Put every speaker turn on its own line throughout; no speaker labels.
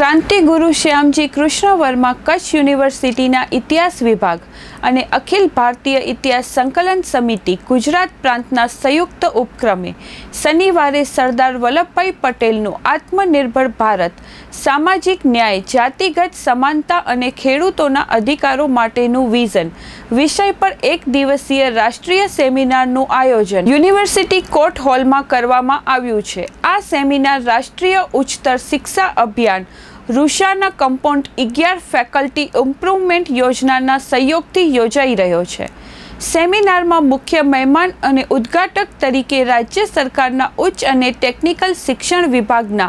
ક્રાંતિગુરુ શ્યામજી કૃષ્ણ વર્મા કચ્છ યુનિવર્સિટીના ઇતિહાસ વિભાગ અને અખિલ ભારતીય ઇતિહાસ સંકલન સમિતિ ગુજરાત પ્રાંતના સંયુક્ત ઉપક્રમે શનિવારે સરદાર વલ્લભભાઈ પટેલનું આત્મનિર્ભર ભારત, સામાજિક ન્યાય, જાતિગત સમાનતા અને ખેડૂતોના અધિકારો માટેનું વિઝન વિષય પર એક દિવસીય રાષ્ટ્રીય સેમિનારનું આયોજન યુનિવર્સિટી કોર્ટ હોલમાં કરવામાં આવ્યું છે। આ સેમિનાર રાષ્ટ્રીય ઉચ્ચતર Shiksha Abhiyan રૂષાના compound 11 faculty improvement યોજનાના સહયોગથી યોજાઈ રહ્યો છે। સેમિનારમાં મુખ્ય મહેમાન અને ઉદ્ઘાટક તરીકે રાજ્ય સરકારના ઉચ્ચ અને ટેકનિકલ શિક્ષણ વિભાગના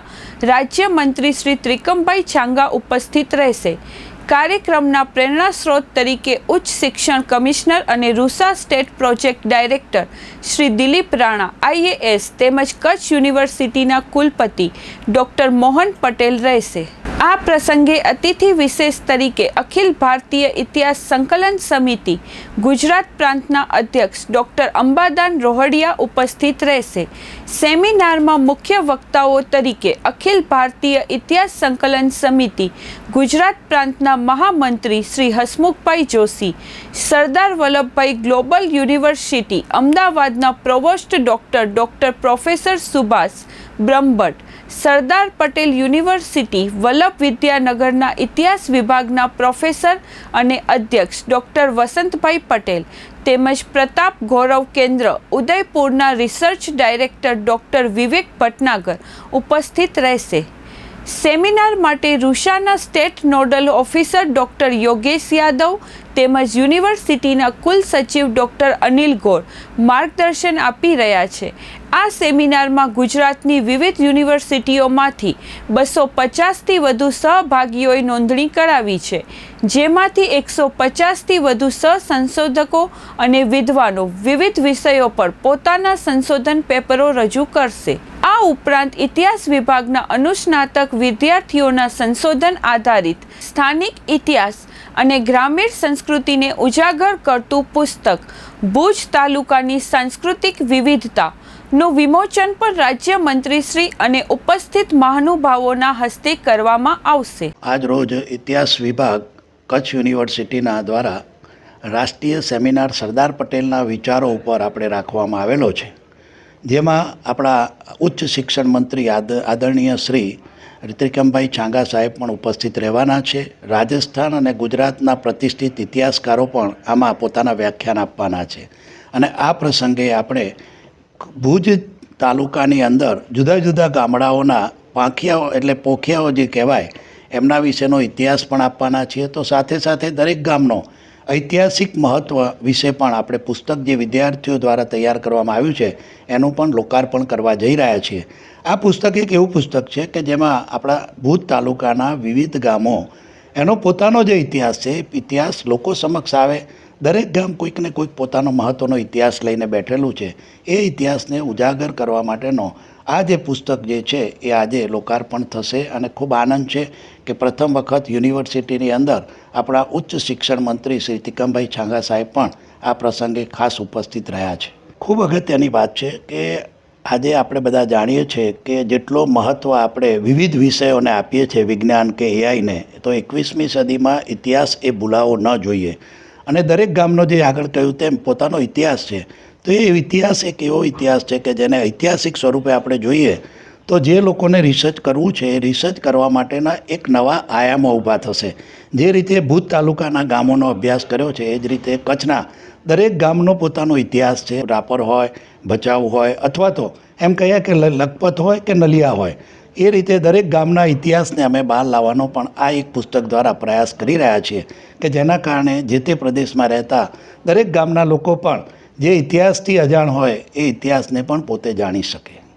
રાજ્યમંત્રી શ્રી ત્રિકમભાઈ છાંગા ઉપસ્થિત રહેશે। કાર્યક્રમના પ્રેરણા સ્ત્રોત તરીકે ઉચ્ચ શિક્ષણ કમિશનર અને RUSA state project director Shri Dilip Rana IAS તેમજ કચ્છ યુનિવર્સિટીના કુલપતિ ડૉક્ટર મોહન પટેલ રહેશે। આ પ્રસંગે અતિથિ વિશેષ તરીકે અખિલ ભારતીય ઇતિહાસ સંકલન સમિતિ ગુજરાત પ્રાંતના અધ્યક્ષ ડૉક્ટર અંબાદાન રોહડિયા ઉપસ્થિત રહેશે। સેમિનારમાં મુખ્ય વક્તાઓ તરીકે અખિલ ભારતીય ઇતિહાસ સંકલન સમિતિ ગુજરાત પ્રાંતના મહામંત્રી શ્રી હસમુખભાઈ જોશી, સરદાર વલ્લભભાઈ ગ્લોબલ યુનિવર્સિટી અમદાવાદના provost doctor professor Subhash Brahmbhatt, Sardar Patel university Vallabh વિદ્યાનગરના ઇતિહાસ વિભાગના પ્રોફેસર અને અધ્યક્ષ ડૉક્ટર વસંતભાઈ પટેલ તેમજ પ્રતાપ ગૌરવ કેન્દ્ર ઉદયપુરના research director doctor Vivek Bhatnagar ઉપસ્થિત રહેશે। સેમિનાર માટે રૂષાના state nodal officer doctor Yogesh Yadav તેમજ યુનિવર્સિટીના કુલ સચિવ ડૉક્ટર અનિલ ગોર માર્ગદર્શન આપી રહ્યા છે। આ સેમિનારમાં ગુજરાતની વિવિધ યુનિવર્સિટીઓમાંથી 250થી વધુ સહભાગીઓએ નોંધણી કરાવી છે, જેમાંથી 150થી વધુ સહસંશોધકો અને વિદ્વાનો વિવિધ વિષયો પર પોતાના સંશોધન પેપરો રજૂ કરશે। આ ઉપરાંત ઇતિહાસ વિભાગના અનુસ્નાતક વિદ્યાર્થીઓના સંશોધન આધારિત સ્થાનિક ઇતિહાસ અને ગ્રામીણ સંસ્કૃતિને ઉજાગર કરતું પુસ્તક ભુજ તાલુકાની સાંસ્કૃતિક વિવિધતા નું વિમોચન પણ રાજ્યમંત્રીશ્રી અને ઉપસ્થિત મહાનુભાવોના હસ્તે કરવામાં આવશે।
આજ રોજ ઇતિહાસ વિભાગ કચ્છ યુનિવર્સિટીના દ્વારા રાષ્ટ્રીય સેમિનાર સરદાર પટેલના વિચારો ઉપર આપણે રાખવામાં આવેલો છે, જેમાં આપણા ઉચ્ચ શિક્ષણ મંત્રી આદરણીય શ્રી ત્રિકમભાઈ છાંગા સાહેબ પણ ઉપસ્થિત રહેવાના છે। રાજસ્થાન અને ગુજરાતના પ્રતિષ્ઠિત ઇતિહાસકારો પણ આમાં પોતાના વ્યાખ્યાન આપવાના છે અને આ પ્રસંગે આપણે ભુજ તાલુકાની અંદર જુદા જુદા ગામડાઓના પાંખિયાઓ એટલે પોખિયાઓ જે કહેવાય એમના વિશેનો ઇતિહાસ પણ આપવાના છીએ। તો સાથે સાથે દરેક ગામનો ઐતિહાસિક મહત્ત્વ વિશે પણ આપણે પુસ્તક જે વિદ્યાર્થીઓ દ્વારા તૈયાર કરવામાં આવ્યું છે એનું પણ લોકાર્પણ કરવા જઈ રહ્યા છીએ। આ પુસ્તક એક એવું પુસ્તક છે કે જેમાં આપણા ભુજ તાલુકાના વિવિધ ગામો એનો પોતાનો જે ઇતિહાસ છે ઇતિહાસ લોકો સમક્ષ આવે। દરેક ગામ કોઈક ને કોઈક પોતાનો મહત્ત્વનો ઇતિહાસ લઈને બેઠેલું છે, એ ઇતિહાસને ઉજાગર કરવા માટેનો આ જે પુસ્તક જે છે એ આજે લોકાર્પણ થશે અને ખૂબ આનંદ છે કે પ્રથમ વખત યુનિવર્સિટીની અંદર આપણા ઉચ્ચ શિક્ષણ મંત્રી શ્રી ત્રિકમભાઈ છાંગા સાહેબ પણ આ પ્રસંગે ખાસ ઉપસ્થિત રહ્યા છે। ખૂબ અગત્યની વાત છે કે આજે આપણે બધા જાણીએ છીએ કે જેટલો મહત્ત્વ આપણે વિવિધ વિષયોને આપીએ છીએ, વિજ્ઞાન કે એઆઈને, તો 21મી સદીમાં ઇતિહાસ એ ભૂલાવો ન જોઈએ અને દરેક ગામનો જે આગળ કહ્યું તેમ પોતાનો ઇતિહાસ છે, તો એ ઇતિહાસ એક એવો ઇતિહાસ છે કે જેને ઐતિહાસિક સ્વરૂપે આપણે જોઈએ તો જે લોકોને રિસર્ચ કરવું છે એ રિસર્ચ કરવા માટેના એક નવા આયામો ઊભા થશે। જે રીતે ભુજ તાલુકાના ગામોનો અભ્યાસ કર્યો છે એ જ રીતે કચ્છના દરેક ગામનો પોતાનો ઇતિહાસ છે। રાપર હોય, ભચાઉ હોય અથવા તો એમ કહીએ કે લખપત હોય કે નલિયા હોય, એ રીતે દરેક ગામના ઇતિહાસને અમે બહાર લાવવાનો પણ આ એક પુસ્તક દ્વારા પ્રયાસ કરી રહ્યા છીએ કે જેના કારણે જે તે પ્રદેશમાં રહેતા દરેક ગામના લોકો પણ જે ઇતિહાસથી અજાણ હોય એ ઇતિહાસને પણ પોતે જાણી શકે।